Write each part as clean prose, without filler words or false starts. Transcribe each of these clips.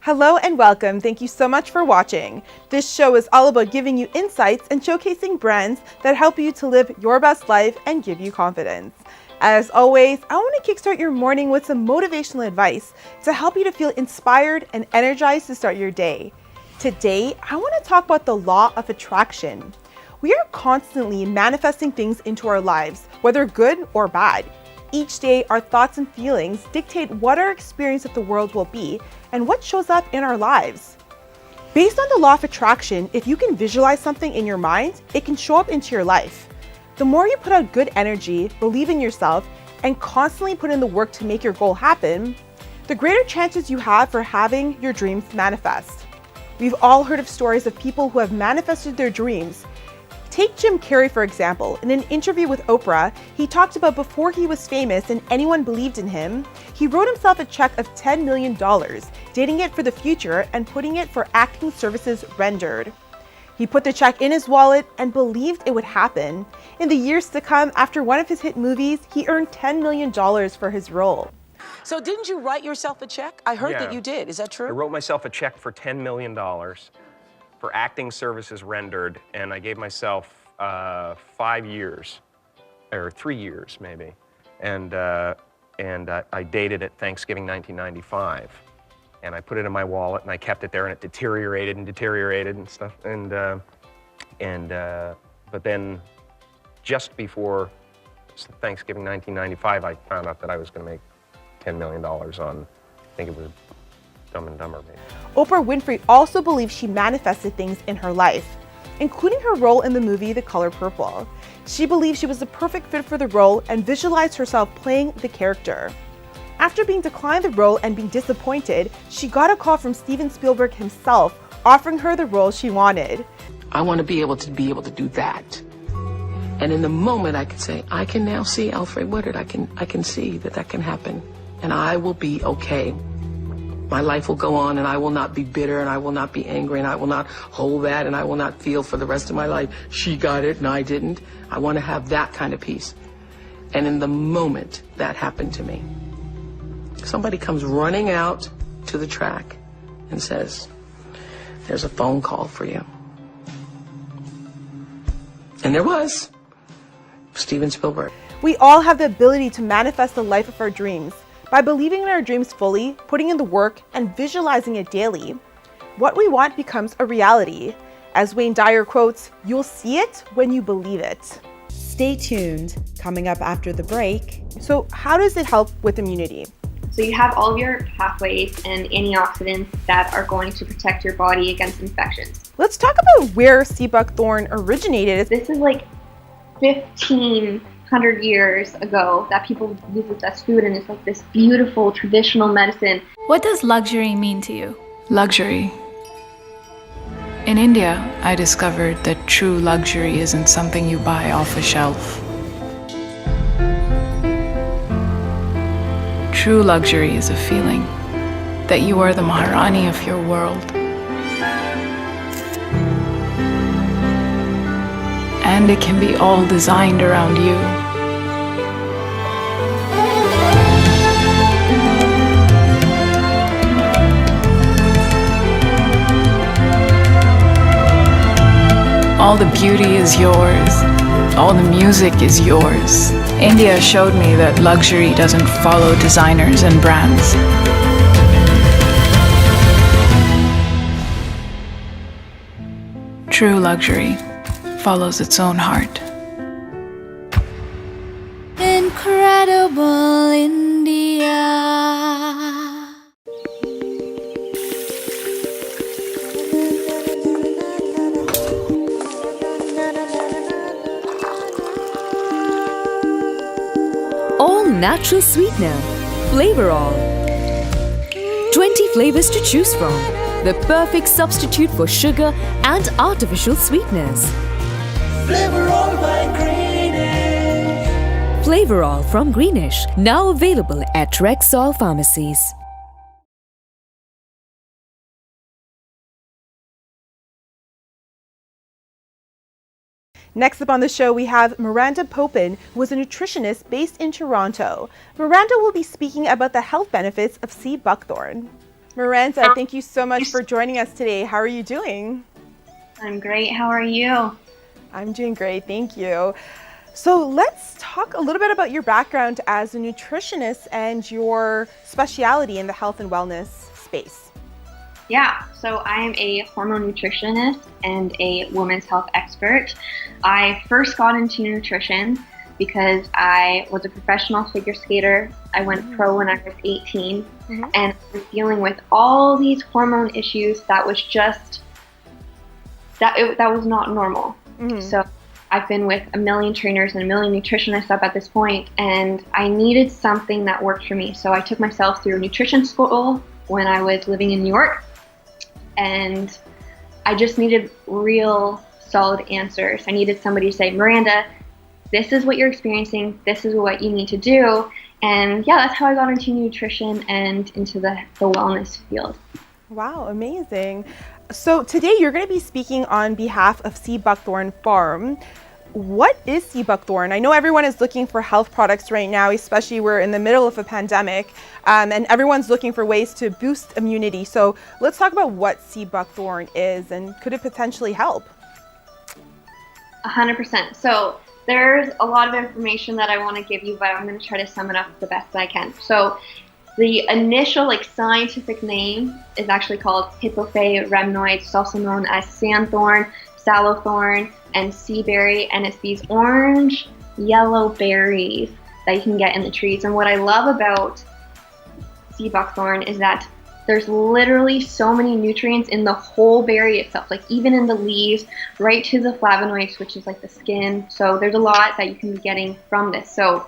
Hello and welcome. Thank you so much for watching. This show is all about giving you insights and showcasing brands that help you to live your best life and give you confidence. As always, I want to kickstart your morning with some motivational advice to help you to feel inspired and energized to start your day. Today, I want to talk about the law of attraction. We are constantly manifesting things into our lives, whether good or bad. Each day, our thoughts and feelings dictate what our experience of the world will be and what shows up in our lives. Based on the law of attraction, if you can visualize something in your mind, it can show up into your life. The more you put out good energy, believe in yourself, and constantly put in the work to make your goal happen, the greater chances you have for having your dreams manifest. We've all heard of stories of people who have manifested their dreams. Take Jim Carrey, for example. In an interview with Oprah, he talked about before he was famous and anyone believed in him, he wrote himself a check of $10 million, dating it for the future and putting it for acting services rendered. He put the check in his wallet and believed it would happen. In the years to come, after one of his hit movies, he earned $10 million for his role. So didn't you write yourself a check? I heard that you did. Is that true? I wrote myself a check for $10 million. For acting services rendered, and I gave myself 5 years, or 3 years maybe, and I dated it Thanksgiving 1995, and I put it in my wallet and I kept it there, and it deteriorated and stuff, but then just before Thanksgiving 1995, I found out that I was going to make $10 million on, I think it was Dumb and Dumber, maybe. Oprah Winfrey also believes she manifested things in her life, including her role in the movie The Color Purple. She believes she was the perfect fit for the role and visualized herself playing the character. After being declined the role and being disappointed, she got a call from Steven Spielberg himself offering her the role she wanted. I want to be able to do that. And in the moment I could say, I can now see Alfred Woodard. I can see that can happen. And I will be okay. My life will go on, and I will not be bitter, and I will not be angry, and I will not hold that, and I will not feel for the rest of my life, she got it and I didn't. I want to have that kind of peace. And in the moment that happened to me, somebody comes running out to the track and says, there's a phone call for you. And there was Steven Spielberg. We all have the ability to manifest the life of our dreams. By believing in our dreams fully, putting in the work, and visualizing it daily, what we want becomes a reality. As Wayne Dyer quotes, "You'll see it when you believe it." Stay tuned. Coming up after the break. So how does it help with immunity? So you have all of your pathways and antioxidants that are going to protect your body against infections. Let's talk about where BuckThorn originated. This is like 1,500 years ago that people use this as food, and it's like this beautiful traditional medicine. What does luxury mean to you? Luxury. In India, I discovered that true luxury isn't something you buy off a shelf. True luxury is a feeling that you are the Maharani of your world. And it can be all designed around you. All the beauty is yours. All the music is yours. India showed me that luxury doesn't follow designers and brands. True luxury follows its own heart. Incredible India. All natural sweetener, Flavorall. 20 flavors to choose from. The perfect substitute for sugar and artificial sweeteners. Flavorall by Greenish. Flavorall from Greenish, now available at Rexall pharmacies. Next up on the show, we have Miranda Popin, who is a nutritionist based in Toronto. Miranda will be speaking about the health benefits of BuckThorn. Miranda, thank you so much for joining us today. How are you doing? I'm great. How are you? I'm doing great, thank you. So let's talk a little bit about your background as a nutritionist and your specialty in the health and wellness space. Yeah, so I am a hormone nutritionist and a women's health expert. I first got into nutrition because I was a professional figure skater. I went pro when I was 18, and I was dealing with all these hormone issues that was just, that was not normal. So I've been with a million trainers and a million nutritionists up at this point, and I needed something that worked for me. So I took myself through nutrition school when I was living in New York, and I just needed real solid answers. I needed somebody to say, Miranda, this is what you're experiencing, this is what you need to do. And yeah, that's how I got into nutrition and into the wellness field. Wow, amazing. So today you're going to be speaking on behalf of BuckThorn Farm. What is BuckThorn? I know everyone is looking for health products right now, especially we're in the middle of a pandemic, and everyone's looking for ways to boost immunity. So let's talk about what BuckThorn is and could it potentially help? 100%. So there's a lot of information that I want to give you, but I'm going to try to sum it up the best I can. So the initial scientific name is actually called Hippophae rhamnoides. It's also known as sandthorn, sallowthorn, and seaberry, and it's these orange yellow berries that you can get in the trees. And what I love about buckthorn is that there's literally so many nutrients in the whole berry itself, even in the leaves, right to the flavonoids, which is the skin. So there's a lot that you can be getting from this. So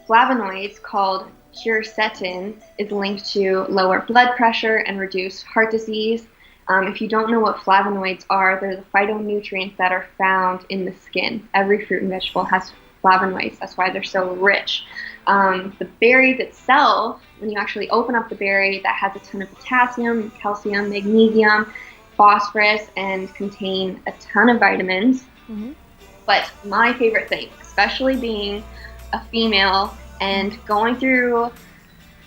flavonoids, called quercetin, is linked to lower blood pressure and reduced heart disease. If you don't know what flavonoids are, they're the phytonutrients that are found in the skin. Every fruit and vegetable has flavonoids. That's why they're so rich. The berries itself, when you actually open up the berry, that has a ton of potassium, calcium, magnesium, phosphorus, and contain a ton of vitamins. But my favorite thing, especially being a female and going through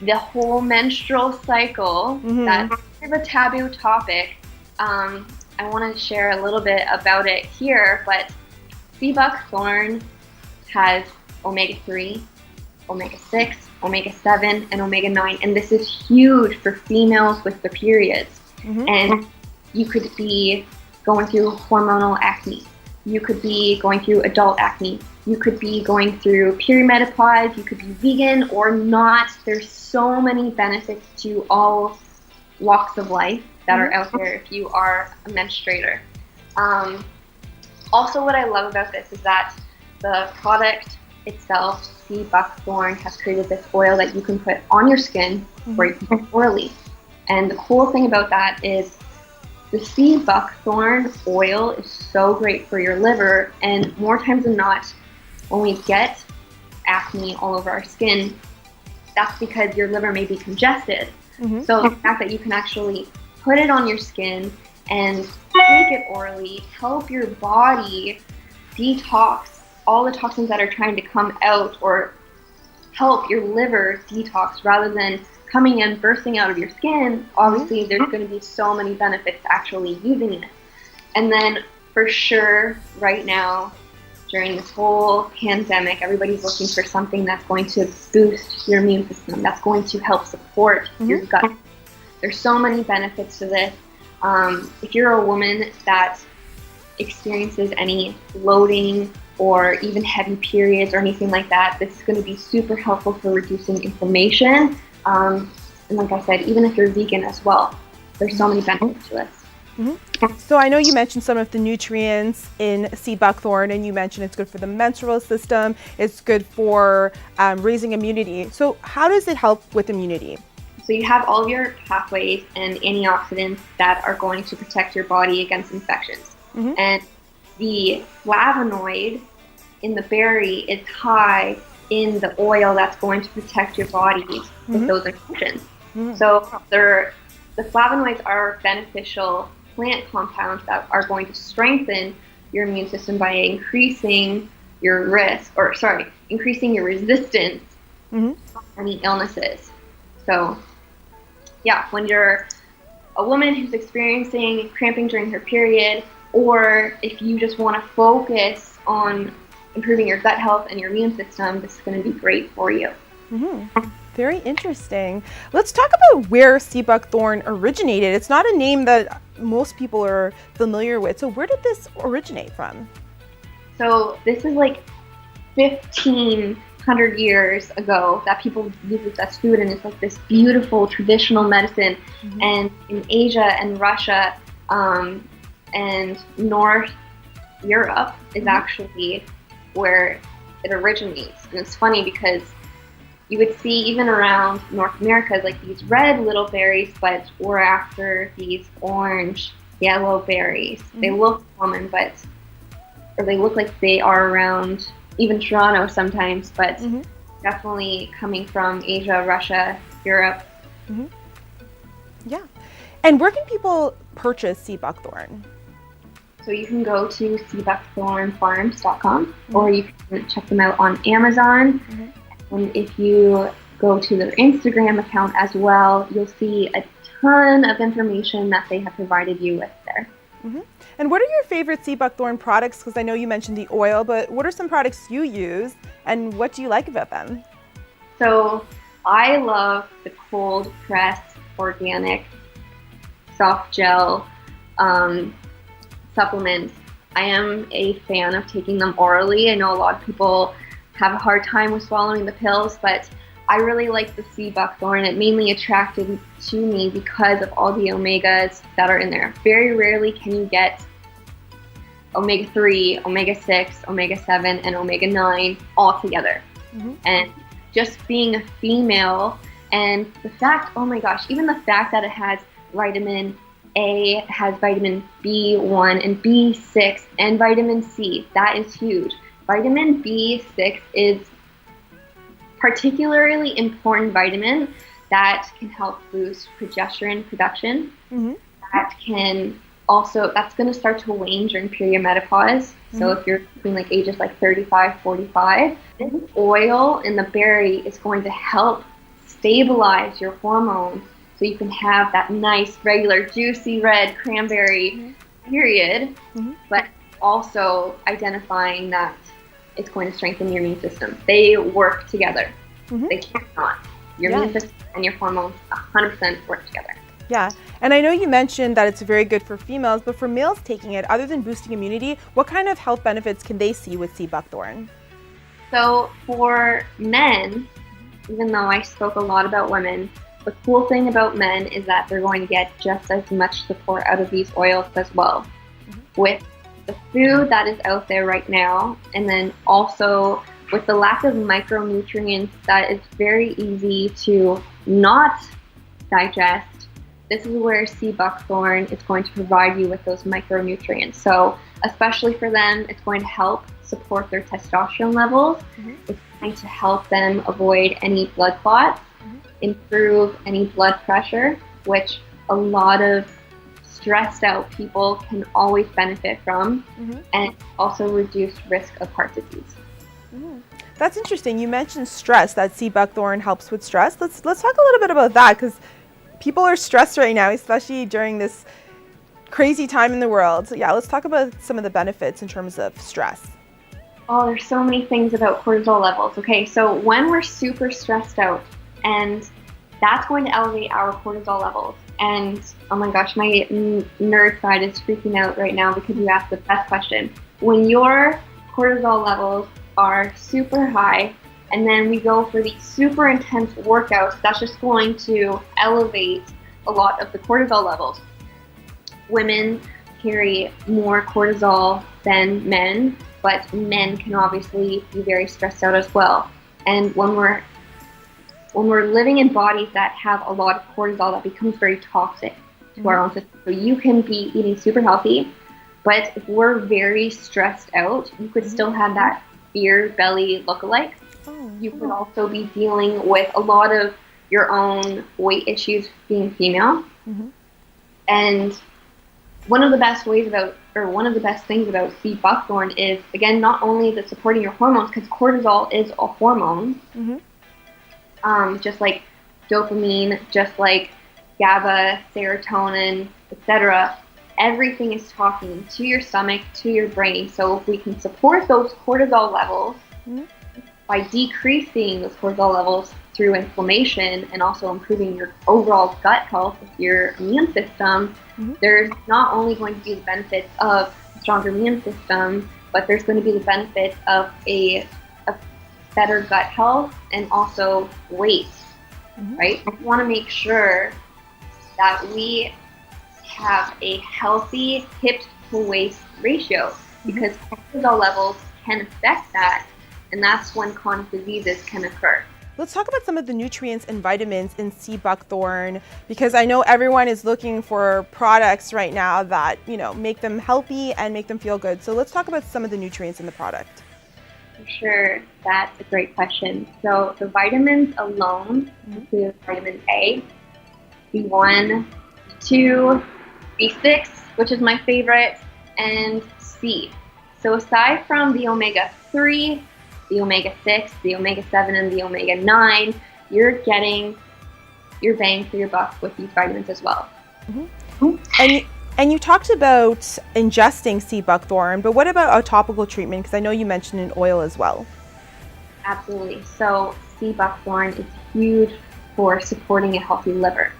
the whole menstrual cycle, that's kind of a taboo topic. I want to share a little bit about it here, but buckthorn has omega-3, omega-6, omega-7, and omega-9, and this is huge for females with their periods. And you could be going through hormonal acne, you could be going through adult acne, you could be going through perimenopause, you could be vegan or not. There's so many benefits to all walks of life that are out there if you are a menstruator. Also, what I love about this is that the product itself, buckthorn, has created this oil that you can put on your skin or you can put orally. And the cool thing about that is the buckthorn oil is so great for your liver, and more times than not, when we get acne all over our skin, that's because your liver may be congested. So the fact that you can actually put it on your skin and take it orally, help your body detox all the toxins that are trying to come out, or help your liver detox rather than coming in, bursting out of your skin. Obviously, there's going to be so many benefits to actually using it. And then for sure, right now, during this whole pandemic, everybody's looking for something that's going to boost your immune system, that's going to help support your gut. There's so many benefits to this. If you're a woman that experiences any bloating or even heavy periods or anything like that, this is going to be super helpful for reducing inflammation. And like I said, even if you're vegan as well, there's so many benefits to this. So I know you mentioned some of the nutrients in buckthorn, and you mentioned it's good for the menstrual system, it's good for raising immunity. So how does it help with immunity? So you have all of your pathways and antioxidants that are going to protect your body against infections. And the flavonoid in the berry is high in the oil that's going to protect your body with those infections. So the flavonoids are beneficial plant compounds that are going to strengthen your immune system by increasing your increasing your resistance to any illnesses. So yeah, when you're a woman who's experiencing cramping during her period, or if you just want to focus on improving your gut health and your immune system, this is going to be great for you. Very interesting. Let's talk about where sea buckthorn originated. It's not a name that most people are familiar with. So where did this originate from? So this is like 1,500 years ago that people use this as food, and it's like this beautiful traditional medicine. And in Asia and Russia and North Europe is actually where it originates. And it's funny because you would see even around North America like these red little berries, but we're after these orange, yellow berries. They look common, or they look like they are around even Toronto sometimes, but definitely coming from Asia, Russia, Europe. Yeah. And where can people purchase sea buckthorn? So you can go to seabuckthornfarms.com or you can check them out on Amazon. And if you go to their Instagram account as well, you'll see a ton of information that they have provided you with there. And what are your favorite sea buckthorn products? Because I know you mentioned the oil, but what are some products you use and what do you like about them? So I love the cold pressed organic soft gel supplements. I am a fan of taking them orally. I know a lot of people have a hard time with swallowing the pills, but I really like the sea buckthorn. It mainly attracted to me because of all the omegas that are in there. Very rarely can you get omega-3, omega-6, omega-7, and omega-9 all together. And just being a female, and the fact, oh my gosh, even the fact that it has vitamin A, it has vitamin B1 and B6 and vitamin C, that is huge. Vitamin B6 is particularly important vitamin that can help boost progesterone production. That can also, that's going to start to wane during perimenopause. So if you're between like ages like 35, 45, this oil in the berry is going to help stabilize your hormones so you can have that nice, regular, juicy red cranberry period, but also identifying that it's going to strengthen your immune system. They work together. They cannot. Your immune system and your hormones 100% work together. Yeah, and I know you mentioned that it's very good for females, but for males taking it, other than boosting immunity, what kind of health benefits can they see with sea buckthorn? So for men, even though I spoke a lot about women, the cool thing about men is that they're going to get just as much support out of these oils as well. With the food that is out there right now, and then also with the lack of micronutrients that is very easy to not digest, this is where sea buckthorn is going to provide you with those micronutrients. So especially for them, it's going to help support their testosterone levels. It's going to help them avoid any blood clots, improve any blood pressure, which a lot of stressed out people can always benefit from, and also reduce risk of heart disease. That's interesting. You mentioned stress, that sea buckthorn helps with stress. Let's talk a little bit about that, because people are stressed right now, especially during this crazy time in the world. So yeah, let's talk about some of the benefits in terms of stress. Oh, there's so many things about cortisol levels. Okay, so when we're super stressed out, and that's going to elevate our cortisol levels. And oh my gosh, my nerd side is freaking out right now because you asked the best question. When your cortisol levels are super high, and then we go for these super intense workouts, that's just going to elevate a lot of the cortisol levels. Women carry more cortisol than men, but men can obviously be very stressed out as well. And when we're living in bodies that have a lot of cortisol, that becomes very toxic to our own system. So you can be eating super healthy, but if we're very stressed out, you could still have that beer belly lookalike. You could also be dealing with a lot of your own weight issues being female. And one of the best things about sea buckthorn is, again, not only the supporting your hormones, because cortisol is a hormone, just like dopamine, just like GABA, serotonin, etc. Everything is talking to your stomach, to your brain. So if we can support those cortisol levels by decreasing those cortisol levels through inflammation and also improving your overall gut health with your immune system, there's not only going to be the benefits of a stronger immune system, but there's going to be the benefits of a better gut health and also weight, right? We want to make sure that we have a healthy hip to waist ratio, because cortisol levels can affect that, and that's when chronic diseases can occur. Let's talk about some of the nutrients and vitamins in sea buckthorn, because I know everyone is looking for products right now that, you know, make them healthy and make them feel good. So let's talk about some of the nutrients in the product. Sure, that's a great question. So the vitamins alone include vitamin A, B1, B2, B6, which is my favorite, and C. So aside from the omega-3, the omega-6, the omega-7, and the omega-9, you're getting your bang for your buck with these vitamins as well. And you talked about ingesting sea buckthorn, but what about a topical treatment? Because I know you mentioned an oil as well. Absolutely. So sea buckthorn is huge for supporting a healthy liver.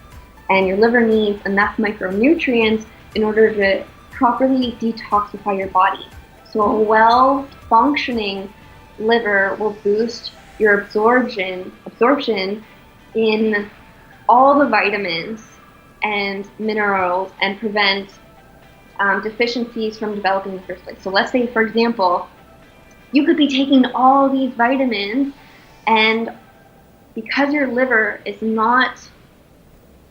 And your liver needs enough micronutrients in order to properly detoxify your body. So a well-functioning liver will boost your absorption in all the vitamins and minerals and prevent deficiencies from developing in the first place. So let's say, for example, you could be taking all these vitamins, and because your liver is not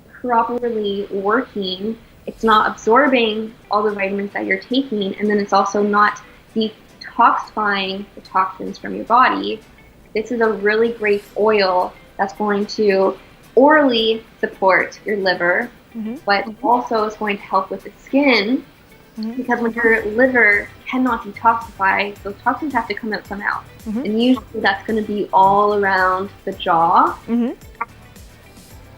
properly working, it's not absorbing all the vitamins that you're taking, and then it's also not detoxifying the toxins from your body. This is a really great oil that's going to orally support your liver, but also is going to help with the skin, because when your liver cannot detoxify, those toxins have to come out somehow. And usually that's going to be all around the jaw and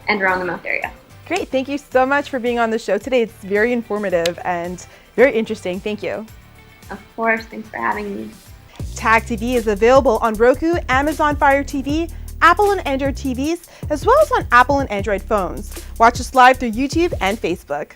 around the mouth area. Great. Thank you so much for being on the show today. It's very informative and very interesting. Thank you. Of course. Thanks for having me. Tag TV is available on Roku, Amazon Fire TV, Apple and Android TVs, as well as on Apple and Android phones. Watch us live through YouTube and Facebook.